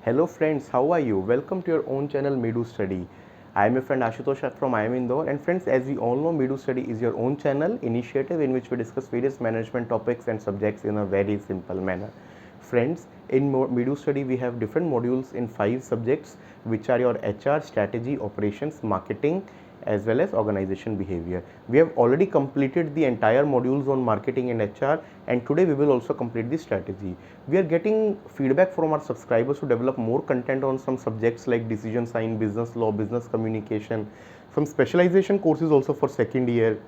Hello friends, how are you? Welcome to your own channel Medu Study. I am your friend Ashutosh from IIM Indore, and friends, as we all know, Medu Study is your own channel initiative in which we discuss various management topics and subjects in a very simple manner. Friends, in Medu Study we have different modules in 5 subjects which are your HR, strategy, operations, marketing, as well as organization behavior. We have already completed the entire modules on marketing and HR, and today we will also complete the strategy. We are getting feedback from our subscribers to develop more content on some subjects like decision science, business law, business communication, some specialization courses also for second year.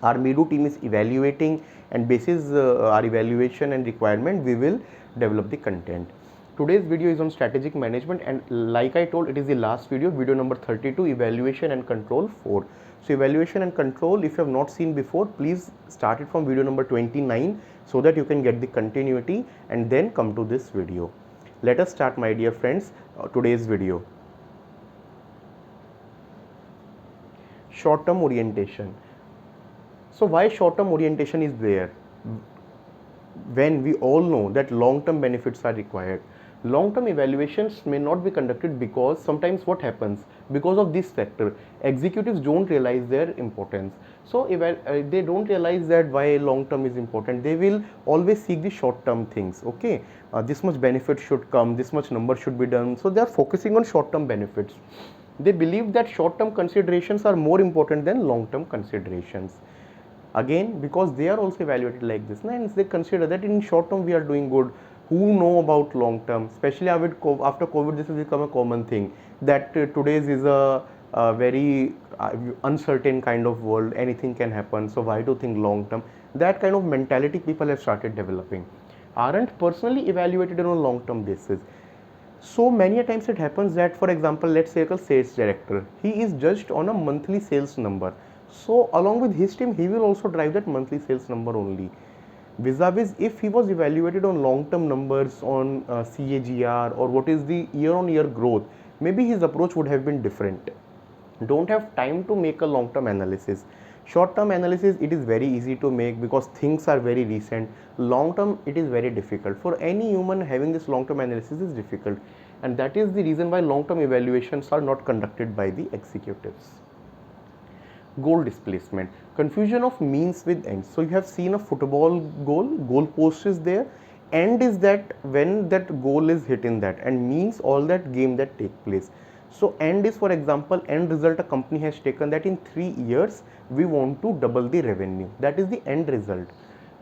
Our Medu team is evaluating, and basis our evaluation and requirement we will develop the content. Today's video is on strategic management, and like I told, it is the last video number 32, evaluation and control 4. So evaluation and control, if you have not seen before, please start it from video number 29 so that you can get the continuity and then come to this video. Let us start, my dear friends, today's video. Short term orientation. So why short term orientation is there when we all know that long term benefits are required? Long term evaluations may not be conducted because sometimes what happens, because of this factor, executives don't realize their importance. So they don't realize that why long term is important. They will always seek the short term things. Okay, this much benefit should come, this much number should be done, so they are focusing on short term benefits. They believe that short term considerations are more important than long term considerations. Again, because they are also evaluated like this, and they consider that in short term we are doing good. Who know about long term? Especially after COVID, this has become a common thing that today's is a very uncertain kind of world. Anything can happen. So why do think long term? That kind of mentality people have started developing. Aren't personally evaluated on a long term basis. So many a times it happens that, for example, let's say a sales director, he is judged on a monthly sales number. So along with his team, he will also drive that monthly sales number only. Vis-a-vis, if he was evaluated on long-term numbers, on CAGR, or what is the year-on-year growth, maybe his approach would have been different. Don't have time to make a long-term analysis. Short-term analysis, it is very easy to make because things are very recent. Long-term, it is very difficult. For any human, having this long-term analysis is difficult, and that is the reason why long-term evaluations are not conducted by the executives. Goal displacement, confusion of means with ends. So you have seen a football goal post is there, end is that when that goal is hit in that, and means all that game that take place. So end is, for example, end result a company has taken that in 3 years we want to double the revenue. That is the end result.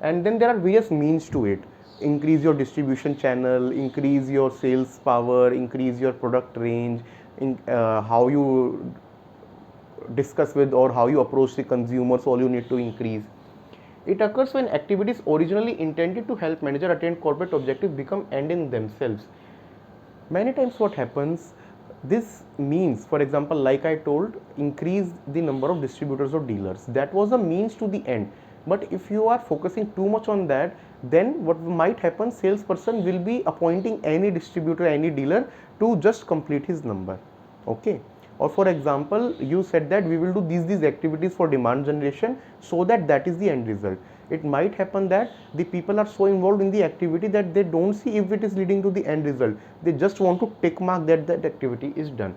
And then there are various means to it. Increase your distribution channel, increase your sales power, increase your product range, how you discuss with or how you approach the consumers, all you need to increase. It occurs when activities originally intended to help manager attain corporate objectives become end in themselves. Many times what happens, this means, for example, like I told, increase the number of distributors or dealers. That was a means to the end. But if you are focusing too much on that, then what might happen, salesperson will be appointing any distributor, any dealer to just complete his number. Okay. Or for example, you said that we will do these activities for demand generation, so that is the end result. It might happen that the people are so involved in the activity that they don't see if it is leading to the end result. They just want to tick mark that that activity is done.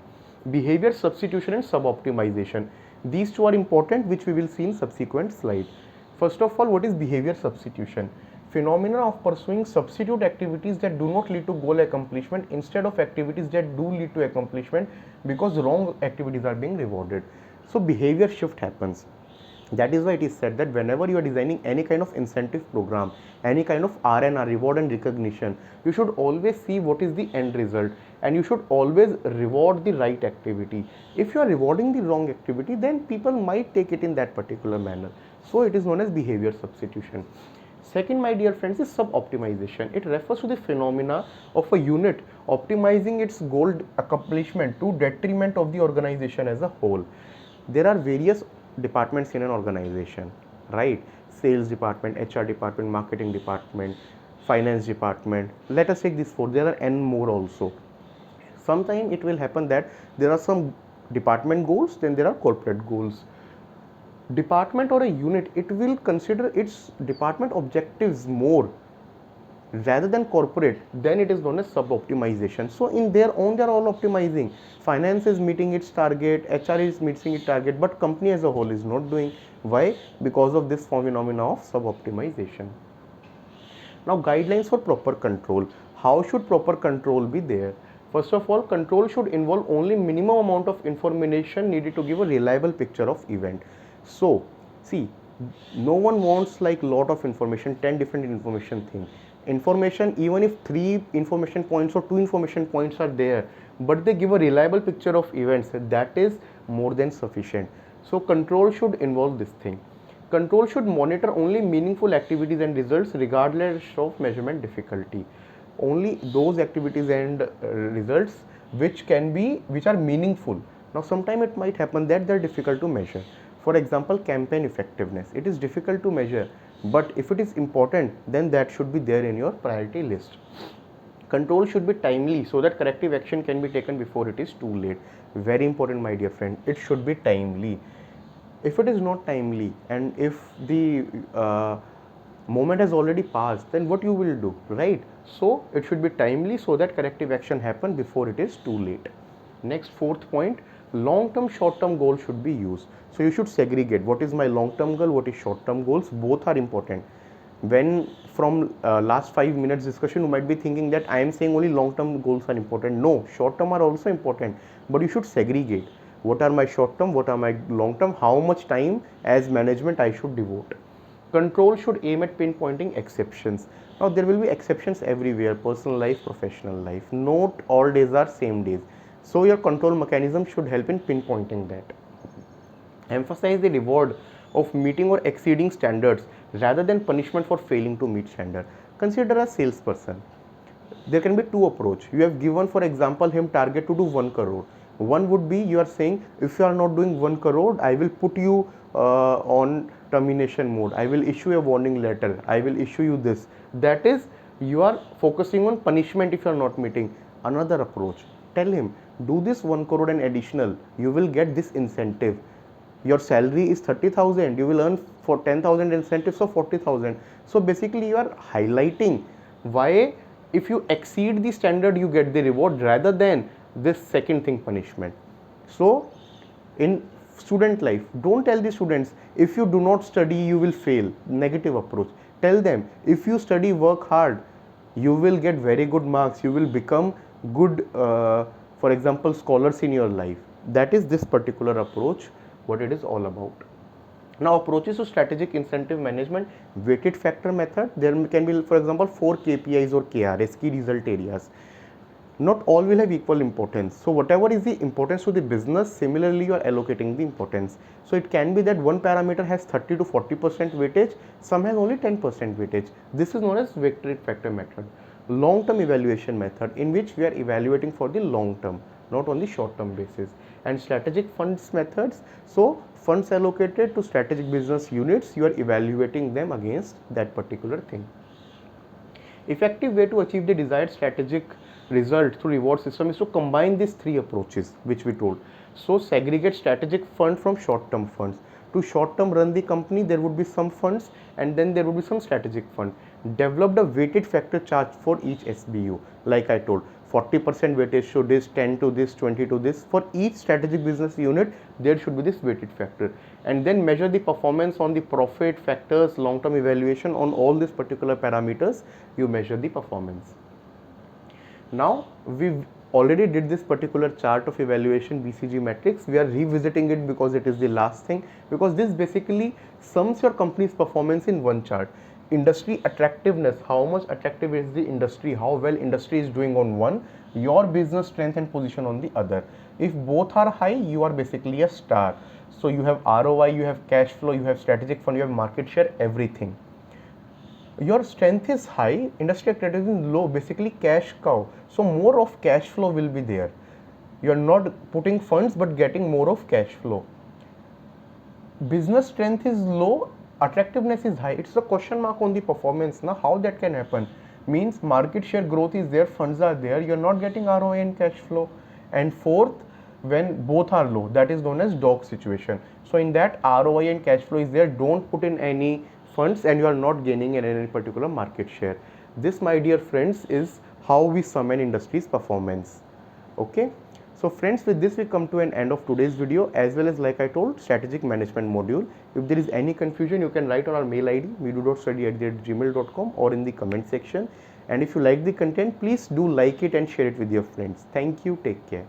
Behavior substitution and sub-optimization. These two are important, which we will see in subsequent slide. First of all, what is behavior substitution? Phenomena of pursuing substitute activities that do not lead to goal accomplishment instead of activities that do lead to accomplishment because wrong activities are being rewarded. So behavior shift happens. That is why it is said that whenever you are designing any kind of incentive program, any kind of R&R, reward and recognition, you should always see what is the end result, and you should always reward the right activity. If you are rewarding the wrong activity, then people might take it in that particular manner. So it is known as behavior substitution. Second, my dear friends, is sub-optimization. It refers to the phenomena of a unit optimizing its goal accomplishment to detriment of the organization as a whole. There are various departments in an organization, right? Sales department, HR department, marketing department, finance department. Let us take these four. There are n more also. Sometimes it will happen that there are some department goals, then there are corporate goals. Department or a unit, it will consider its department objectives more rather than corporate, then it is known as sub-optimization. So in their own, they are all optimizing. Finance is meeting its target, HR is meeting its target, but company as a whole is not doing. Why? Because of this phenomena of sub-optimization. Now, guidelines for proper control. How should proper control be there? First of all, control should involve only minimum amount of information needed to give a reliable picture of event. So, see, no one wants like lot of information, 10 different information thing. Information, even if 3 information points or 2 information points are there, but they give a reliable picture of events, that is more than sufficient. So, control should involve this thing. Control should monitor only meaningful activities and results regardless of measurement difficulty. Only those activities and results which are meaningful. Now sometimes it might happen that they're difficult to measure. For example, campaign effectiveness. It is difficult to measure, but if it is important, then that should be there in your priority list. Control should be timely so that corrective action can be taken before it is too late. Very important, my dear friend. It should be timely. If it is not timely and if the moment has already passed, then what you will do, right? So it should be timely so that corrective action happen before it is too late. Next, fourth point, long-term, short-term goals should be used. So you should segregate what is my long-term goal, what is short-term goals. Both are important. When from last 5 minutes discussion, you might be thinking that I am saying only long-term goals are important. No, short-term are also important, but you should segregate. What are my short-term, what are my long-term, how much time as management I should devote. Control should aim at pinpointing exceptions. Now there will be exceptions everywhere, personal life, professional life. Not all days are same days. So your control mechanism should help in pinpointing that. Emphasize the reward of meeting or exceeding standards rather than punishment for failing to meet standard. Consider a salesperson. There can be two approach. You have given, for example, him target to do 1 crore. One would be you are saying, if you are not doing 1 crore, I will put you on termination mode. I will issue a warning letter. I will issue you this. That is, you are focusing on punishment if you are not meeting. Another approach, tell him, do this 1 crore and additional. You will get this incentive. Your salary is 30,000. You will earn for 10,000 incentives of 40,000. So basically, you are highlighting why if you exceed the standard, you get the reward rather than this second thing, punishment. So in student life, don't tell the students, if you do not study, you will fail. Negative approach. Tell them, if you study, work hard, you will get very good marks. You will become good, for example, scholars in your life. That is this particular approach, what it is all about. Now, approaches to strategic incentive management, weighted factor method. There can be, for example, 4 KPIs or KRS, key result areas. Not all will have equal importance. So whatever is the importance to the business, similarly you are allocating the importance. So it can be that one parameter has 30 to 40% weightage, some has only 10% weightage. This is known as weighted factor method. Long-term evaluation method, in which we are evaluating for the long term, not on the short term basis. And strategic funds methods. So funds allocated to strategic business units, you are evaluating them against that particular thing. Effective way to achieve the desired strategic result through reward system is to combine these 3 approaches which we told. So segregate strategic fund from short term funds. To short term run the company, there would be some funds and then there would be some strategic fund. Develop a weighted factor chart for each SBU. Like I told, 40% weightage to this, 10 to this, 20 to this. For each strategic business unit, there should be this weighted factor. And then measure the performance on the profit factors, long term evaluation on all these particular parameters. You measure the performance. Now we already did this particular chart of evaluation, BCG matrix. We are revisiting it because it is the last thing, because this basically sums your company's performance in one chart. Industry attractiveness, how much attractive is the industry, how well industry is doing on one, your business strength and position on the other. If both are high, you are basically a star. So you have ROI, you have cash flow, you have strategic fund, you have market share, everything. Your strength is high, industry attractiveness is low, basically cash cow. So more of cash flow will be there. You are not putting funds but getting more of cash flow. Business strength is low, attractiveness is high. It's a question mark on the performance. Now how that can happen? Means market share growth is there, funds are there, you are not getting ROI and cash flow. And fourth, when both are low, that is known as dog situation. So in that, ROI and cash flow is there, don't put in any funds and you are not gaining in any particular market share. This, my dear friends, is how we sum an industry's performance. Okay. So friends, with this we come to an end of today's video, as well as, like I told, strategic management module. If there is any confusion, you can write on our mail ID meedu.study@gmail.com or in the comment section. And if you like the content, please do like it and share it with your friends. Thank you. Take care.